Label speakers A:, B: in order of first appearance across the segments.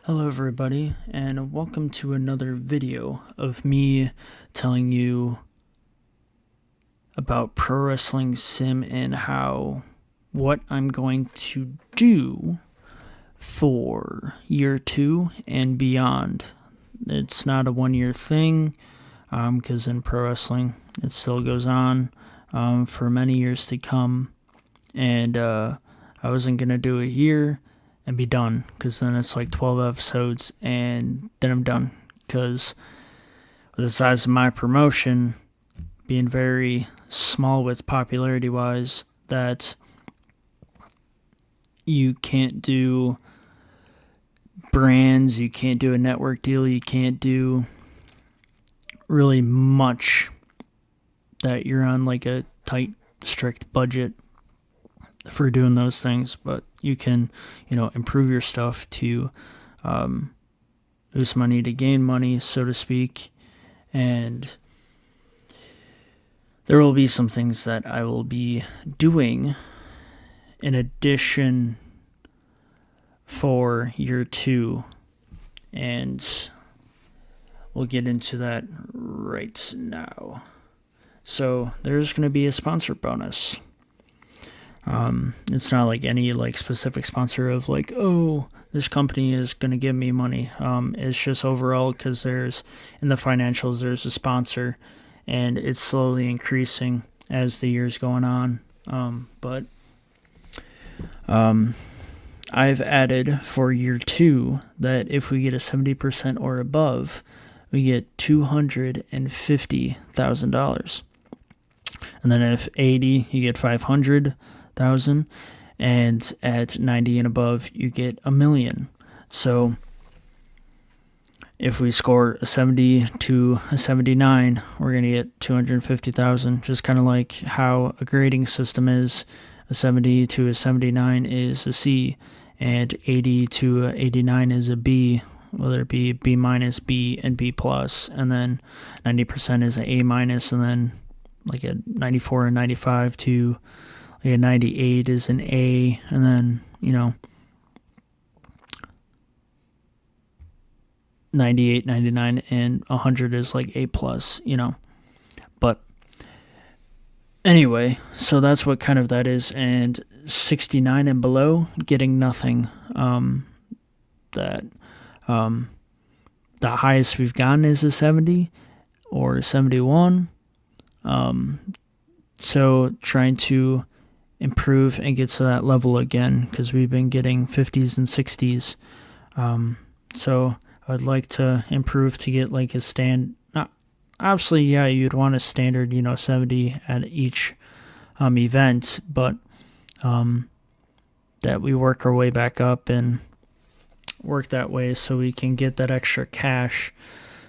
A: Hello everybody, and welcome to another video of me telling you about Pro Wrestling Sim and what I'm going to do for year 2 and beyond. It's not a 1-year thing, because in pro wrestling it still goes on for many years to come, and I wasn't going to do a year and be done, because then it's like 12 episodes and then I'm done, because the size of my promotion being very small with popularity wise, that you can't do brands, you can't do a network deal, you can't do really much that you're on like a tight, strict budget for doing those things, but you can, improve your stuff to lose money to gain money, so to speak. And there will be some things that I will be doing in addition for year 2, and we'll get into that right now. So there's going to be a sponsor bonus. It's not like any specific sponsor of this company is going to give me money. It's just overall, because there's in the financials there's a sponsor, and it's slowly increasing as the year's going on. But I've added for year 2 that if we get a 70% or above, we get $250,000. And then if 80, you get 500,000, and at 90 and above, you get $1 million. So if we score a 70 to a 79, we're going to get 250,000, just kind of like how a grading system is. A 70 to a 79 is a C, and 80 to a 89 is a B, whether it be B minus, B, and B plus, and then 90% is an A minus, and then like a 94 and 95 to like a 98 is an A, and then 98, 99, and 100 is like A plus, But anyway, so that's what kind of that is. And 69 and below, getting nothing. The highest we've gotten is a 70 or 71. So trying to improve and get to that level again, because we've been getting 50s and 60s. So I'd like to improve to get like a obviously, yeah, you'd want a standard, 70 at each event, but that we work our way back up and work that way so we can get that extra cash,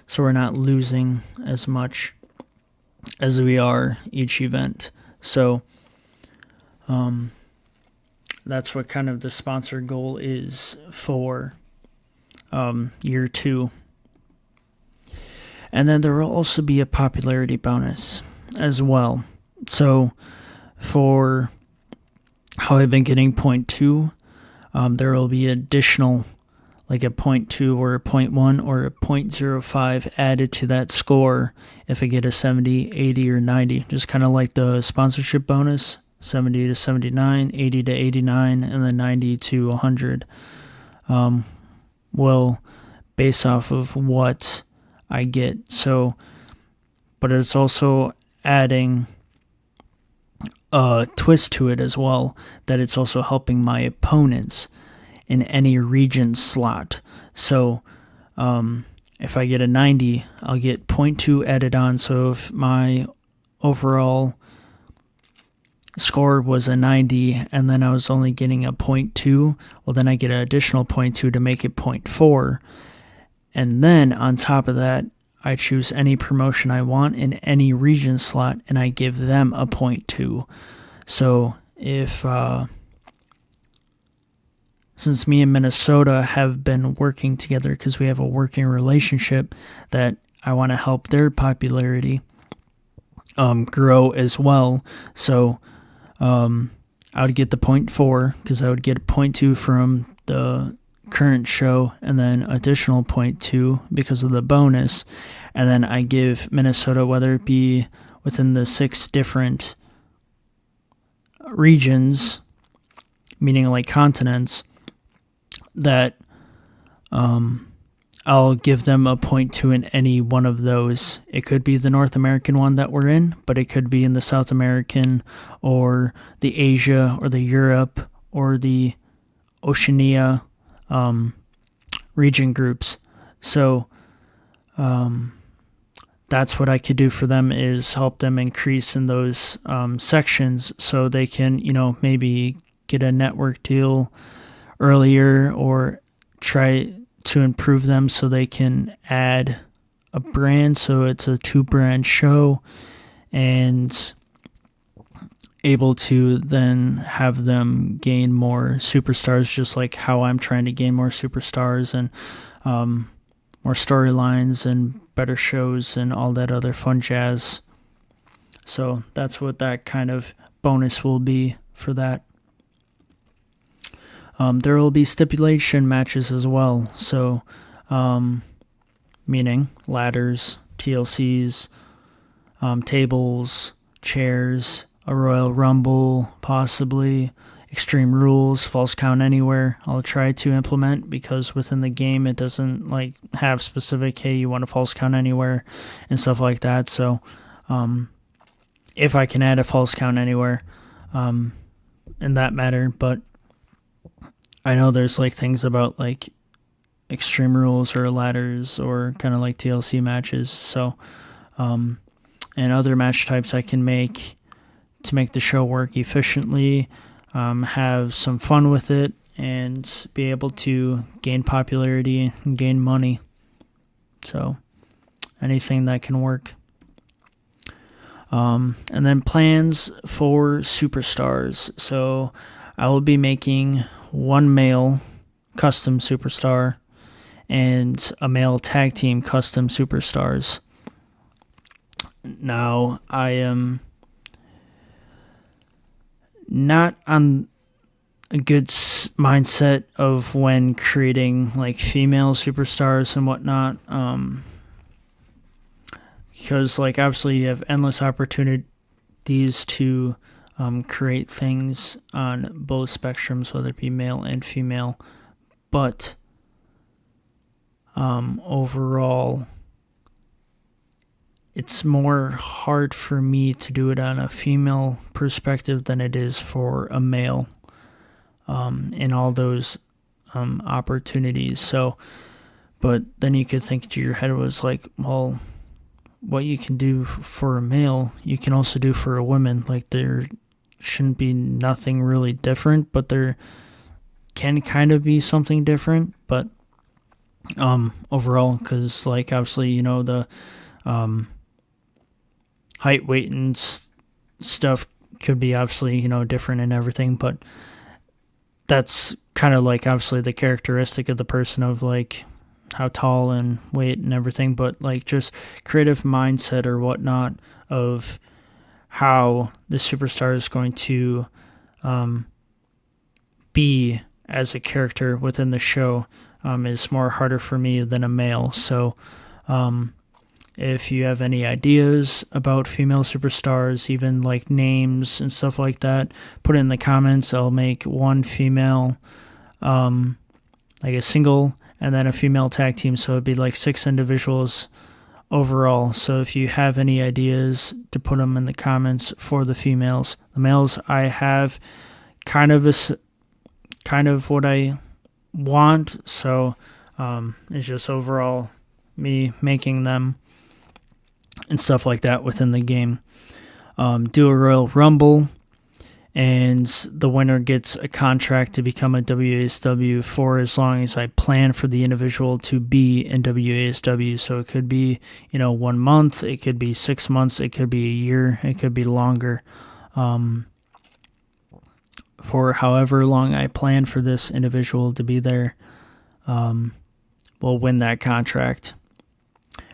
A: so we're not losing as much as we are each event. So that's what kind of the sponsor goal is for year 2. And then there will also be a popularity bonus as well. So for how I've been getting 0.2, there will be additional, like a 0.2 or a 0.1 or a 0.05 added to that score if I get a 70, 80, or 90. Just kind of like the sponsorship bonus, 70 to 79, 80 to 89, and then 90 to 100. Will base off of what I get. So, but it's also adding a twist to it as well, that it's also helping my opponents in any region slot. So if I get a 90, I'll get 0.2 added on. So if my overall score was a 90 and then I was only getting a 0.2, well, then I get an additional 0.2 to make it 0.4. And then on top of that, I choose any promotion I want in any region slot, and I give them a 0.2. So if since me and Minnesota have been working together, because we have a working relationship, that I want to help their popularity grow as well. So I would get the 0.4, because I would get a 0.2 from the current show, and then additional 0.2 because of the bonus. And then I give Minnesota, whether it be within the 6 different regions, meaning like continents, that I'll give them a 0.2 in any one of those. It could be the North American one that we're in, but it could be in the South American or the Asia or the Europe or the Oceania region groups. So that's what I could do for them, is help them increase in those sections so they can, maybe get a network deal earlier, or try to improve them so they can add a brand so it's a 2-brand show, and able to then have them gain more superstars, just like how I'm trying to gain more superstars and more storylines and better shows and all that other fun jazz. So that's what that kind of bonus will be for that. There will be stipulation matches as well. So, meaning ladders, TLCs, tables, chairs, a Royal Rumble, possibly Extreme Rules, False Count Anywhere. I'll try to implement, because within the game it doesn't like have specific, hey, you want a False Count Anywhere and stuff like that. So, if I can add a False Count Anywhere, in that matter, but I know there's like things about like Extreme Rules or ladders or kind of like TLC matches. So, and other match types I can make to make the show work efficiently, have some fun with it, and be able to gain popularity and gain money. So, anything that can work. And then plans for superstars. So, I will be making one male custom superstar and a male tag team custom superstars. Now, I am not on a good mindset of when creating like female superstars and whatnot, because like obviously you have endless opportunities to create things on both spectrums, whether it be male and female, but overall it's more hard for me to do it on a female perspective than it is for a male, in all those opportunities. So, but then you could think to your head was like, well, what you can do for a male, you can also do for a woman. Like, there shouldn't be nothing really different, but there can kind of be something different. But overall, because like obviously, the height, weight, and stuff could be obviously, different and everything, but that's kind of like obviously the characteristic of the person of like how tall and weight and everything, but like just creative mindset or whatnot of how the superstar is going to be as a character within the show is more harder for me than a male. So if you have any ideas about female superstars, even like names and stuff like that, put it in the comments. I'll make one female, like a single, and then a female tag team. So it'd be like 6 individuals overall. So if you have any ideas, to put them in the comments for the females. The males, I have kind of what I want. So it's just overall me making them and stuff like that within the game. Do a Royal Rumble, and the winner gets a contract to become a WASW for as long as I plan for the individual to be in WASW. So it could be, 1 month, it could be 6 months, it could be a year, it could be longer. For however long I plan for this individual to be there, will win that contract.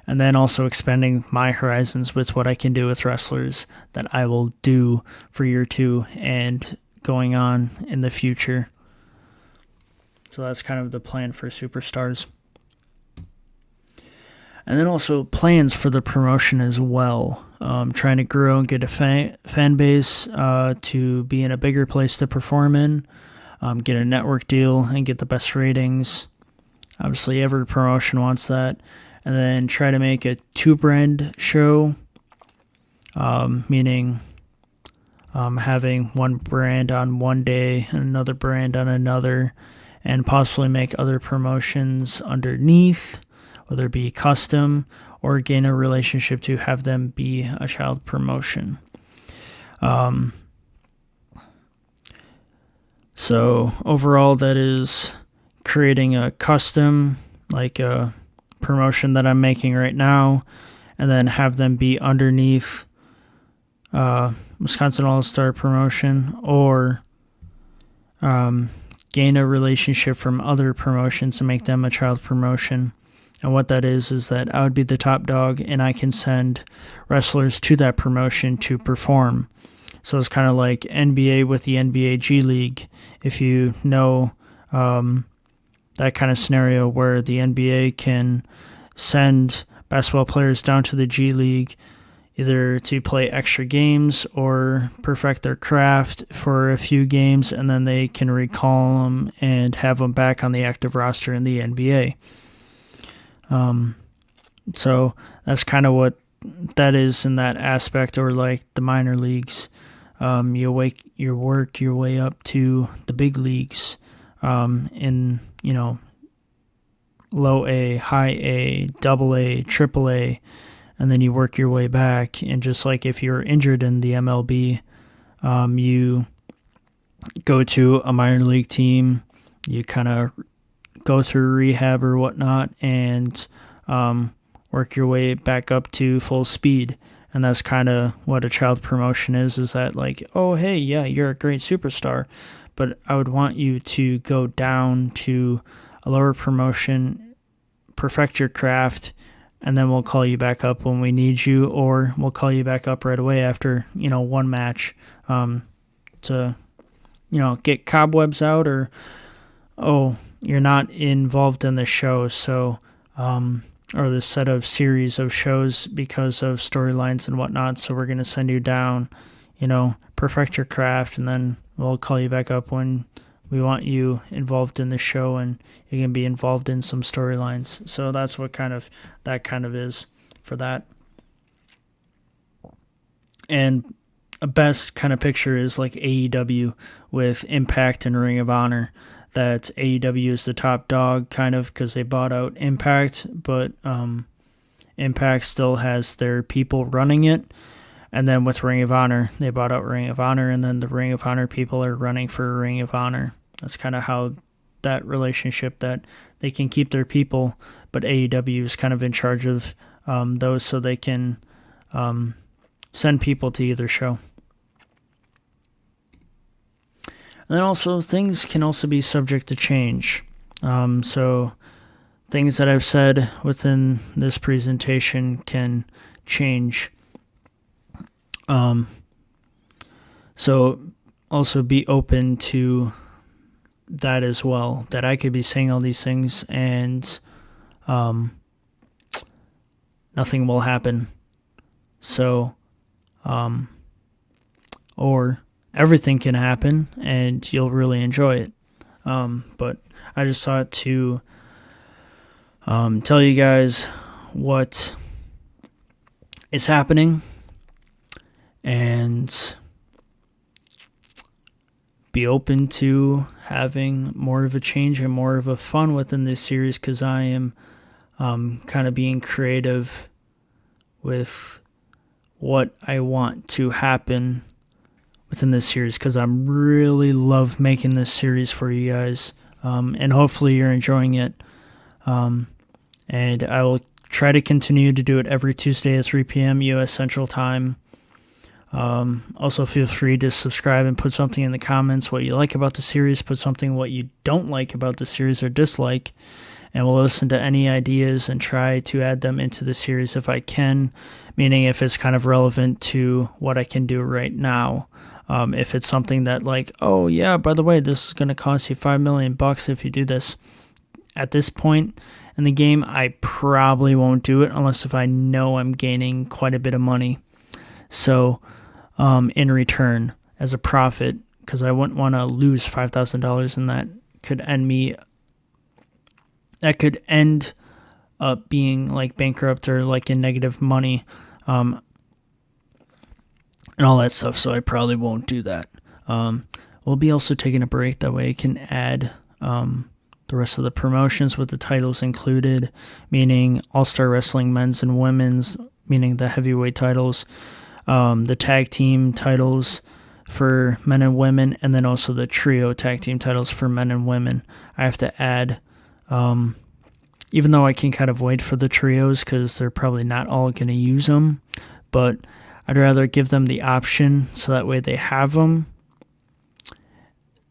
A: And then also expanding my horizons with what I can do with wrestlers that I will do for year 2 and going on in the future. So that's kind of the plan for superstars. And then also plans for the promotion as well. Trying to grow and get a fan base to be in a bigger place to perform in, get a network deal, and get the best ratings. Obviously, every promotion wants that. And then try to make a 2-brand show, meaning having one brand on one day and another brand on another, and possibly make other promotions underneath, whether it be custom or gain a relationship to have them be a child promotion. So overall, that is creating a custom, like a promotion that I'm making right now, and then have them be underneath Wisconsin All-Star promotion, or gain a relationship from other promotions and make them a child promotion. And what that is that I would be the top dog, and I can send wrestlers to that promotion to perform. So it's kind of like NBA with the NBA G League, if you know that kind of scenario where the NBA can send basketball players down to the G League either to play extra games or perfect their craft for a few games, and then they can recall them and have them back on the active roster in the NBA. So that's kind of what that is in that aspect, or like the minor leagues. You work your way up to the big leagues, in, low A, high A, double A, triple A, and then you work your way back. And just like if you're injured in the MLB, you go to a minor league team, you kind of go through rehab or whatnot, and work your way back up to full speed. And that's kind of what a child promotion is that like, oh, hey, yeah, you're a great superstar, but I would want you to go down to a lower promotion, perfect your craft, and then we'll call you back up when we need you, or we'll call you back up right away after, one match, to, get cobwebs out, or, oh, you're not involved in the show, so, or the set of series of shows because of storylines and whatnot, so we're going to send you down, perfect your craft, and then we'll call you back up when we want you involved in the show and you can be involved in some storylines. So that's what that kind of is for that. And a best kind of picture is like AEW with Impact and Ring of Honor. That AEW is the top dog kind of because they bought out Impact, but Impact still has their people running it. And then with Ring of Honor, they bought out Ring of Honor, and then the Ring of Honor people are running for Ring of Honor. That's kind of how that relationship, that they can keep their people, but AEW is kind of in charge of those, so they can send people to either show. And then also, things can also be subject to change. So things that I've said within this presentation can change. So also be open to that as well, that I could be saying all these things and nothing will happen. So, or everything can happen and you'll really enjoy it. But I just thought to tell you guys what is happening and be open to having more of a change and more of a fun within this series, because I am kind of being creative with what I want to happen within this series, because I really love making this series for you guys, and hopefully you're enjoying it. And I will try to continue to do it every Tuesday at 3 p.m. U.S. Central Time. Also feel free to subscribe and put something in the comments what you like about the series, put something what you don't like about the series or dislike, and we'll listen to any ideas and try to add them into the series if I can, meaning if it's kind of relevant to what I can do right now. If it's something that like, oh yeah, by the way, this is going to cost you $5 million if you do this. At this point in the game, I probably won't do it unless if I know I'm gaining quite a bit of money. So in return as a profit, because I wouldn't want to lose $5,000, and that could end up being like bankrupt or like in negative money, and all that stuff. So I probably won't do that. We'll be also taking a break. That way I can add the rest of the promotions with the titles included, meaning All-Star Wrestling men's and women's, meaning the heavyweight titles, the tag team titles for men and women, and then also the trio tag team titles for men and women. I have to add, even though I can kind of wait for the trios because they're probably not all going to use them, but I'd rather give them the option so that way they have them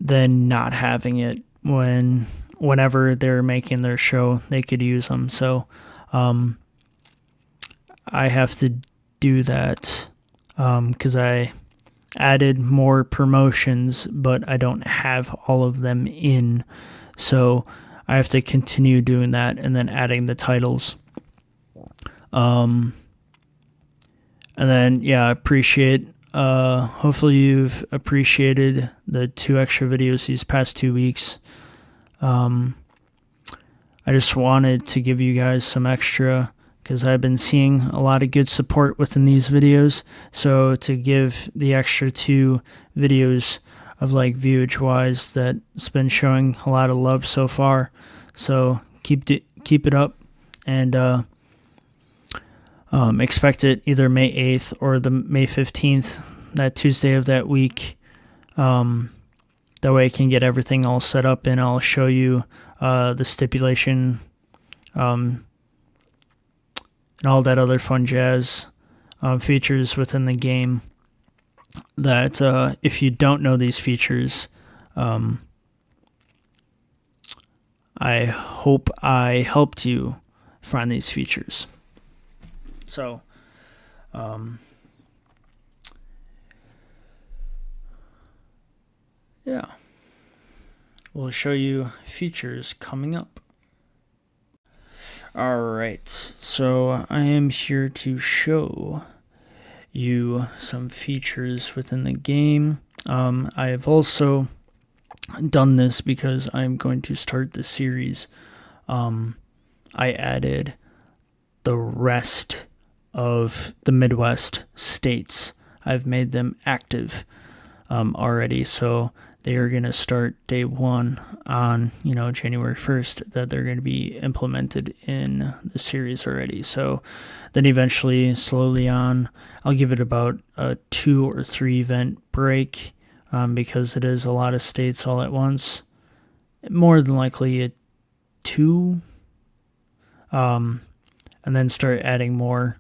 A: than not having it. Whenever they're making their show, they could use them. So I have to do that because I added more promotions, but I don't have all of them in. So I have to continue doing that and then adding the titles. And then, yeah, I appreciate, hopefully you've appreciated the 2 extra videos these past 2 weeks. I just wanted to give you guys some extra because I've been seeing a lot of good support within these videos. So to give the extra 2 videos of like viewage wise, that's been showing a lot of love so far. So keep it up, and expect it either May 8th or the May 15th, that Tuesday of that week. That way I can get everything all set up, and I'll show you the stipulation and all that other fun jazz features within the game that if you don't know these features, I hope I helped you find these features. So, yeah, we'll show you features coming up. Alright, so I am here to show you some features within the game. I have also done this because I'm going to start the series. I added the rest of the Midwest states. I've made them active already, so they are going to start day 1 on, January 1st, that they're going to be implemented in the series already. So then eventually, slowly on, I'll give it about a 2 or 3 event break because it is a lot of states all at once. More than likely a 2, and then start adding more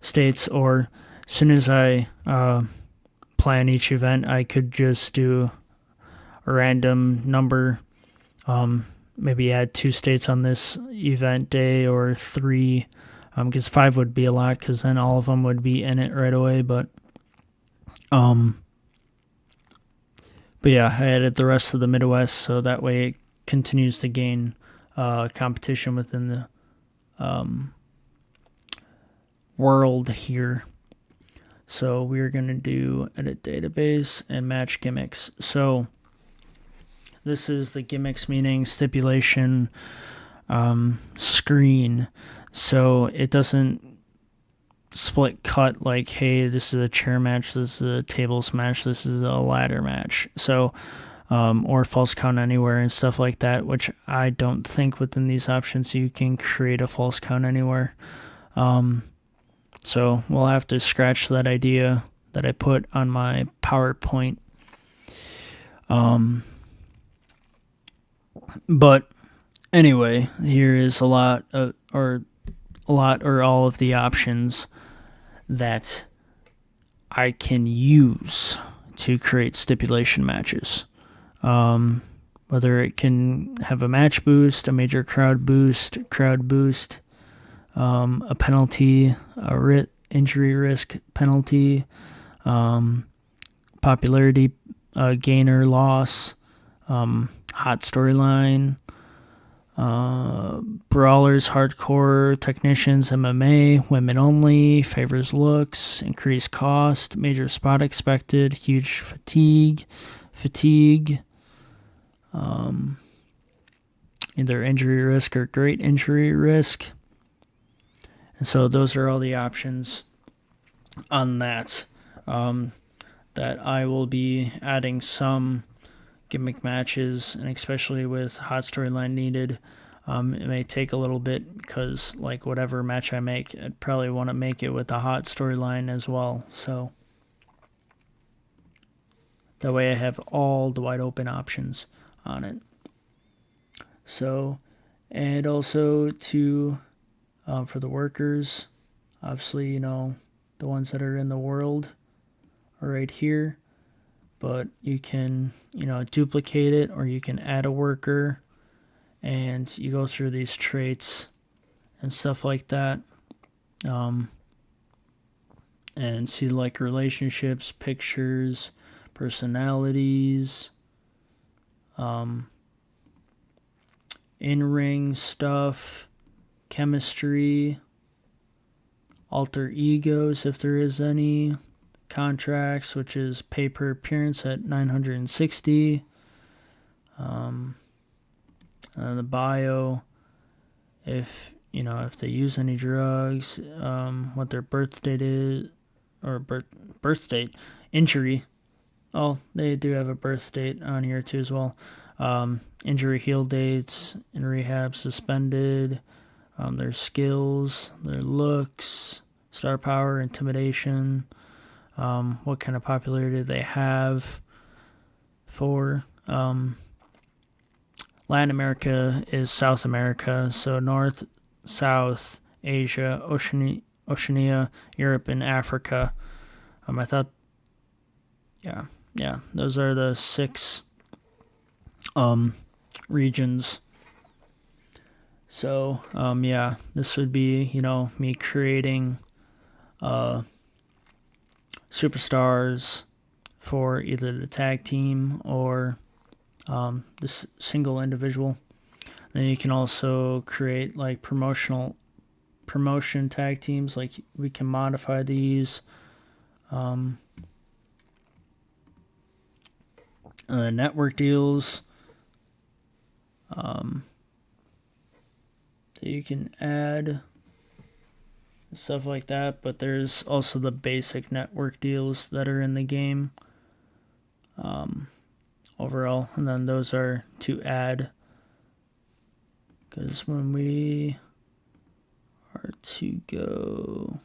A: states, or as soon as I plan each event, I could just do a random number, maybe add 2 states on this event day, or 3, because 5 would be a lot, because then all of them would be in it right away, but yeah, I added the rest of the Midwest, so that way it continues to gain competition within the world here. So we're going to do edit database and match gimmicks. So this is the gimmicks, meaning stipulation screen. So it doesn't split cut like, hey, this is a chair match, this is a tables match, this is a ladder match. So or false count anywhere and stuff like that, which I don't think within these options you can create a false count anywhere. So we'll have to scratch that idea that I put on my PowerPoint. But anyway, here is a lot or all of the options that I can use to create stipulation matches. Whether it can have a match boost, a major crowd boost, a penalty, injury risk penalty, Popularity gainer loss, hot storyline, brawlers, hardcore technicians, MMA, women only, favors looks, increased cost, major spot expected, huge fatigue, either injury risk or great injury risk. And so those are all the options on that. That I will be adding some gimmick matches, and especially with hot storyline needed, it may take a little bit because, like, whatever match I make, I'd probably want to make it with a hot storyline as well. So that way I have all the wide open options on it. So, and also to for the workers, obviously, the ones that are in the world are right here, but you can, duplicate it, or you can add a worker, and you go through these traits and stuff like that, and see like relationships, pictures, personalities, in-ring stuff, chemistry, alter egos if there is any, contracts, which is pay per appearance at 960, the bio, if they use any drugs, what their birth date is, or birth date, injury. Oh, they do have a birth date on here too as well. Injury heal dates, in rehab, suspended, their skills, their looks, star power, intimidation, what kind of popularity they have for. Latin America is South America, so North, South, Asia, Oceania, Europe, and Africa. I thought, yeah, those are the 6 regions. So, this would be, me creating superstars for either the tag team or this single individual. Then you can also create like promotion tag teams. Like, we can modify these. Network deals. So you can add stuff like that, but there's also the basic network deals that are in the game overall, and then those are to add, because when we are to go,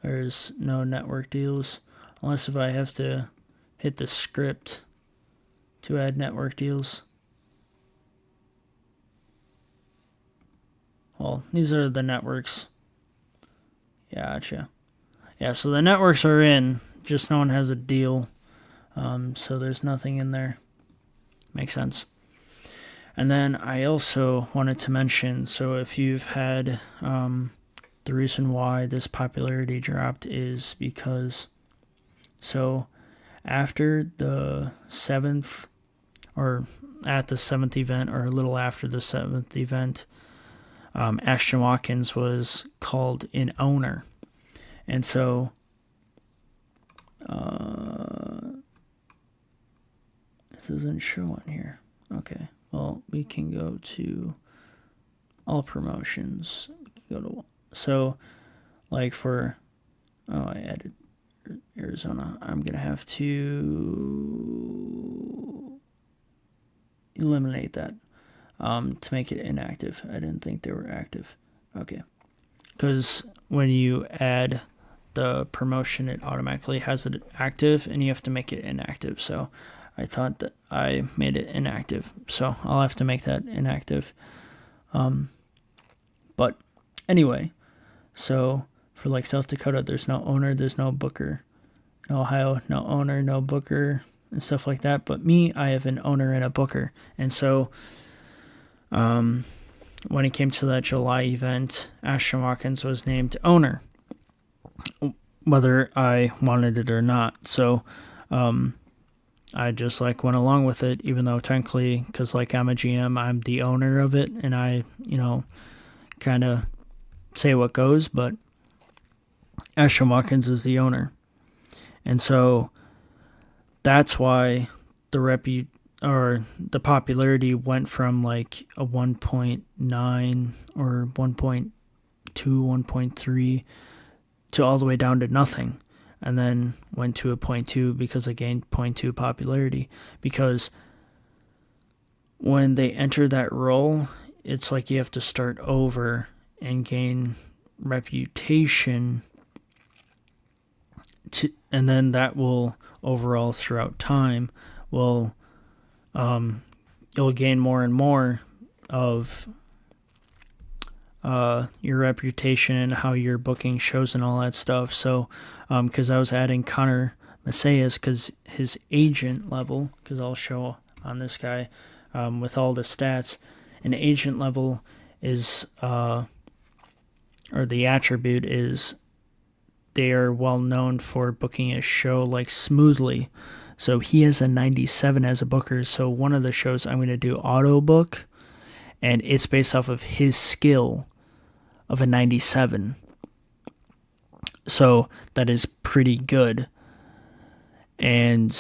A: there's no network deals unless if I have to hit the script to add network deals. Well, these are the networks. Gotcha. Yeah, so the networks are in, just no one has a deal. So there's nothing in there. Makes sense. And then I also wanted to mention, so if you've had, the reason why this popularity dropped is because, so after the 7th, or at the 7th event, or a little after the 7th event, Ashton Watkins was called an owner. And so this doesn't show on here. Okay, well, we can go to all promotions. We can go to, so like for, I added Arizona. I'm gonna have to eliminate that to make it inactive. I didn't think they were active. Okay, because when you add the promotion, it automatically has it active, and you have to make it inactive. So I thought that I made it inactive, so I'll have to make that inactive. But anyway, so for like South Dakota, there's no owner, there's no booker. In Ohio, no owner, no booker, and stuff like that. But me, I have an owner and a booker. And so when it came to that July event, Ashton Watkins was named owner. whether I wanted it or not. So I just like went along with it, even though technically, because like I'm a GM, I'm the owner of it, and I, kind of say what goes, but Ashton Watkins is the owner. And so that's why the popularity went from like a 1.9 or 1.2, 1.3 to all the way down to nothing, and then went to a 0.2 because I gained 0.2 popularity. Because when they enter that role, it's like you have to start over and gain reputation and then that will overall throughout time will you'll gain more and more of your reputation and how you're booking shows and all that stuff. So because I was adding Connor Messias because his agent level, because I'll show on this guy with all the stats, an agent level is or the attribute is they are well known for booking a show like smoothly. So he has a 97 as a booker. So one of the shows I'm going to do auto book, and it's based off of his skill of a 97. So that is pretty good. And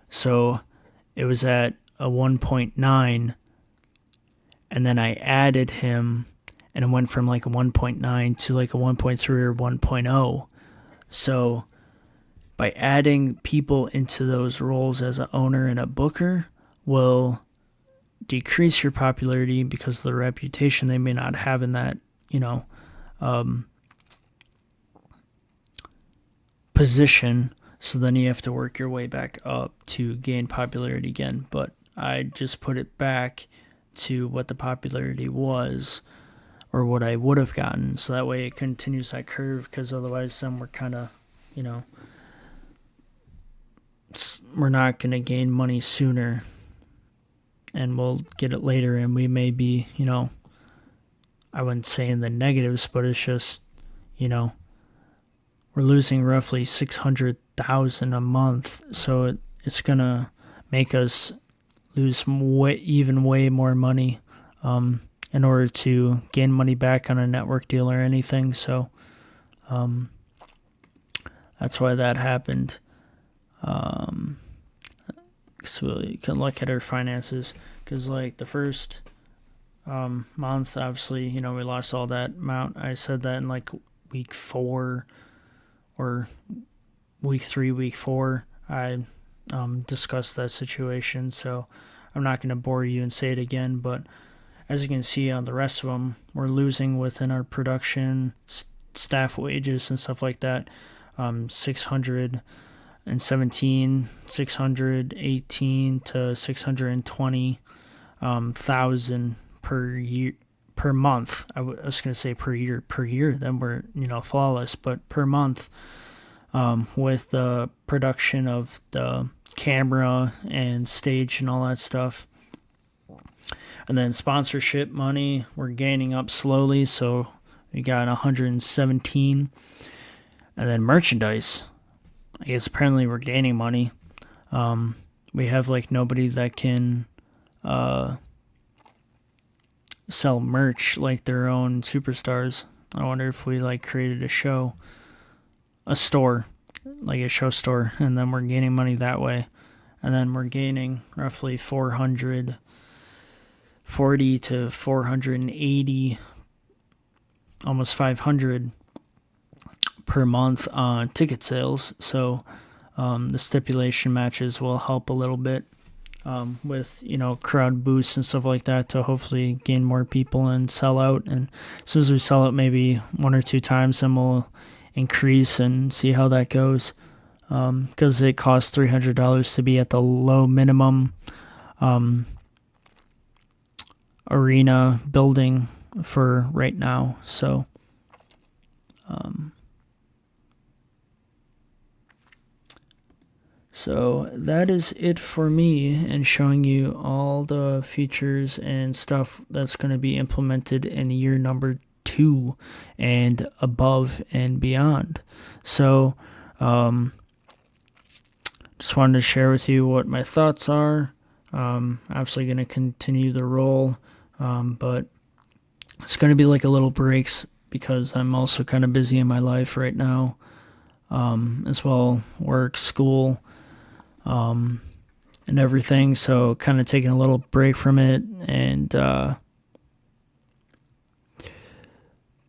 A: so it was at a 1.9, and then I added him, and it went from like a 1.9 to like a 1.3 or 1.0. So by adding people into those roles as an owner and a booker will decrease your popularity because of the reputation they may not have in that, position. So then you have to work your way back up to gain popularity again. But I just put it back to what the popularity was or what I would have gotten. So that way it continues that curve, because otherwise then we're kind of, we're not going to gain money sooner and we'll get it later, and we may be, I wouldn't say in the negatives, but it's just, we're losing roughly $600,000 a month. So it's going to make us lose way more money in order to gain money back on a network deal or anything. So that's why that happened. So you can look at our finances, because like the first month, obviously, we lost all that amount. I said that in like week 4 or week 3, week 4, I discussed that situation. So I'm not going to bore you and say it again, but as you can see on the rest of them, we're losing within our production, staff wages and stuff like that. 618 to 620,000 per year, per month. I was going to say per year, then we're flawless, but per month, with the production of the camera and stage and all that stuff. And then sponsorship money, we're gaining up slowly, so we got 117. And then merchandise, I guess apparently we're gaining money. We have like nobody that can sell merch like their own superstars. I wonder if we like created a store, like a show store, and then we're gaining money that way. And then we're gaining roughly 440 to 480, almost 500 per month on ticket sales. So the stipulation matches will help a little bit with crowd boosts and stuff like that to hopefully gain more people and sell out. And as soon as we sell out maybe 1 or 2 times, then we'll increase and see how that goes, because it costs $300 to be at the low minimum arena building for right now. So so that is it for me, and showing you all the features and stuff that's going to be implemented in year number 2022 and above and beyond. So, just wanted to share with you what my thoughts are. Absolutely going to continue the role, but it's going to be like a little breaks because I'm also kind of busy in my life right now, as well, work, school, and everything. So kind of taking a little break from it and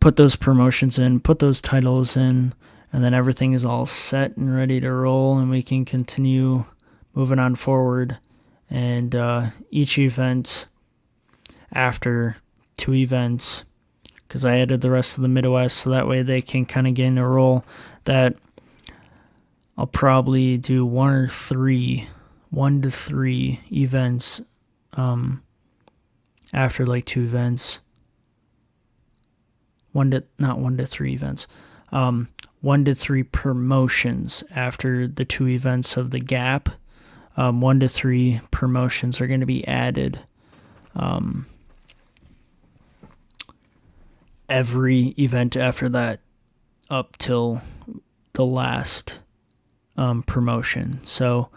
A: put those promotions in, put those titles in, and then everything is all set and ready to roll, and we can continue moving on forward. And each event after 2 events, because I added the rest of the Midwest, so that way they can kind of get in a roll that I'll probably do 1 to 3 events after like 2 events. 1 to 3 events. 1 to 3 promotions after the 2 events of the gap. 1 to 3 promotions are going to be added every event after that up till the last promotion. So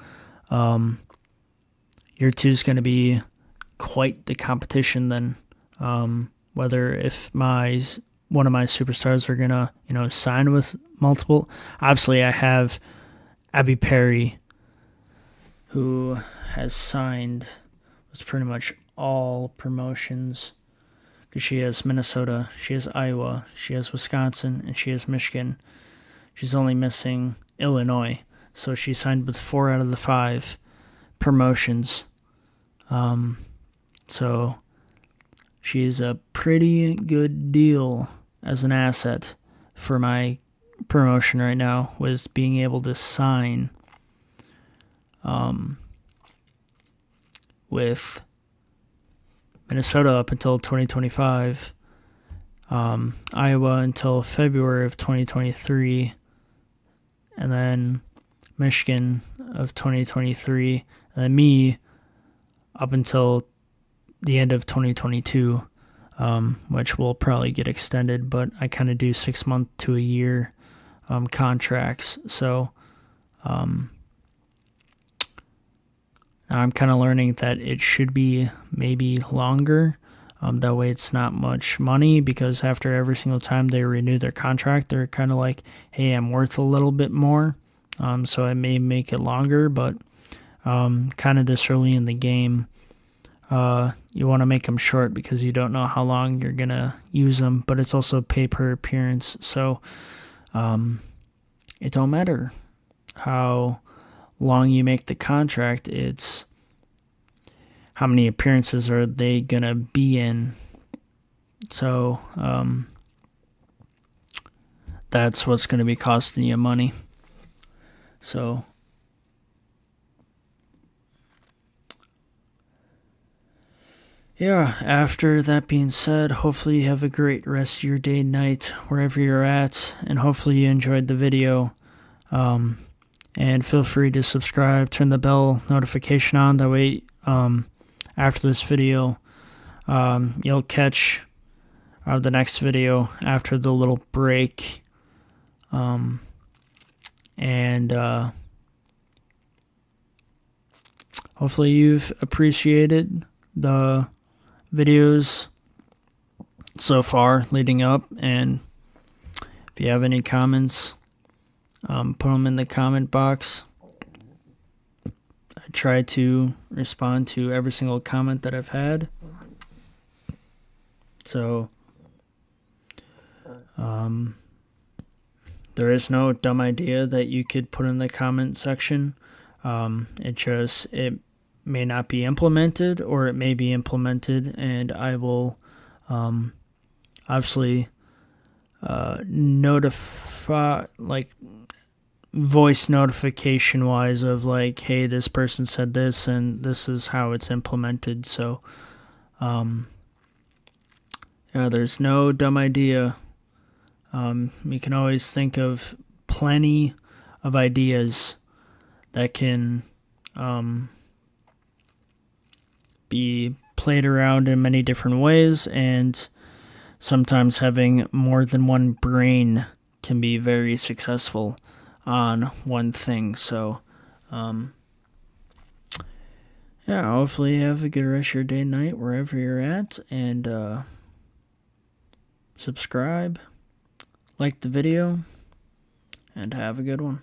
A: year 2 is going to be quite the competition then. Whether if one of my superstars are gonna sign with multiple. Obviously, I have Abby Perry, who has signed with pretty much all promotions, because she has Minnesota, she has Iowa, she has Wisconsin, and she has Michigan. She's only missing Illinois, so she signed with 4 out of the 5 promotions. So she's a pretty good deal as an asset for my promotion right now, with being able to sign with Minnesota up until 2025, Iowa until February of 2023, and then Michigan of 2023, and then me up until the end of 2022, which will probably get extended, but I kind of do 6 month to a year contracts. So now I'm kind of learning that it should be maybe longer. That way it's not much money, because after every single time they renew their contract, they're kind of like, hey, I'm worth a little bit more. So I may make it longer, but kind of this early in the game, you want to make them short because you don't know how long you're going to use them, but it's also pay per appearance. So it don't matter how long you make the contract, it's how many appearances are they going to be in. So that's what's going to be costing you money. So yeah, after that being said, hopefully you have a great rest of your day, night, wherever you're at, and hopefully you enjoyed the video. And feel free to subscribe, turn the bell notification on, that way after this video, you'll catch the next video after the little break. And hopefully you've appreciated the videos so far leading up, and if you have any comments, put them in the comment box. I try to respond to every single comment that I've had. So there is no dumb idea that you could put in the comment section. It may not be implemented, or it may be implemented, and I will obviously notify, like voice notification wise, of like, hey, this person said this and this is how it's implemented. So there's no dumb idea. You can always think of plenty of ideas that can be played around in many different ways, and sometimes having more than one brain can be very successful on one thing. So, yeah, hopefully you have a good rest of your day and night wherever you're at, and subscribe, like the video, and have a good one.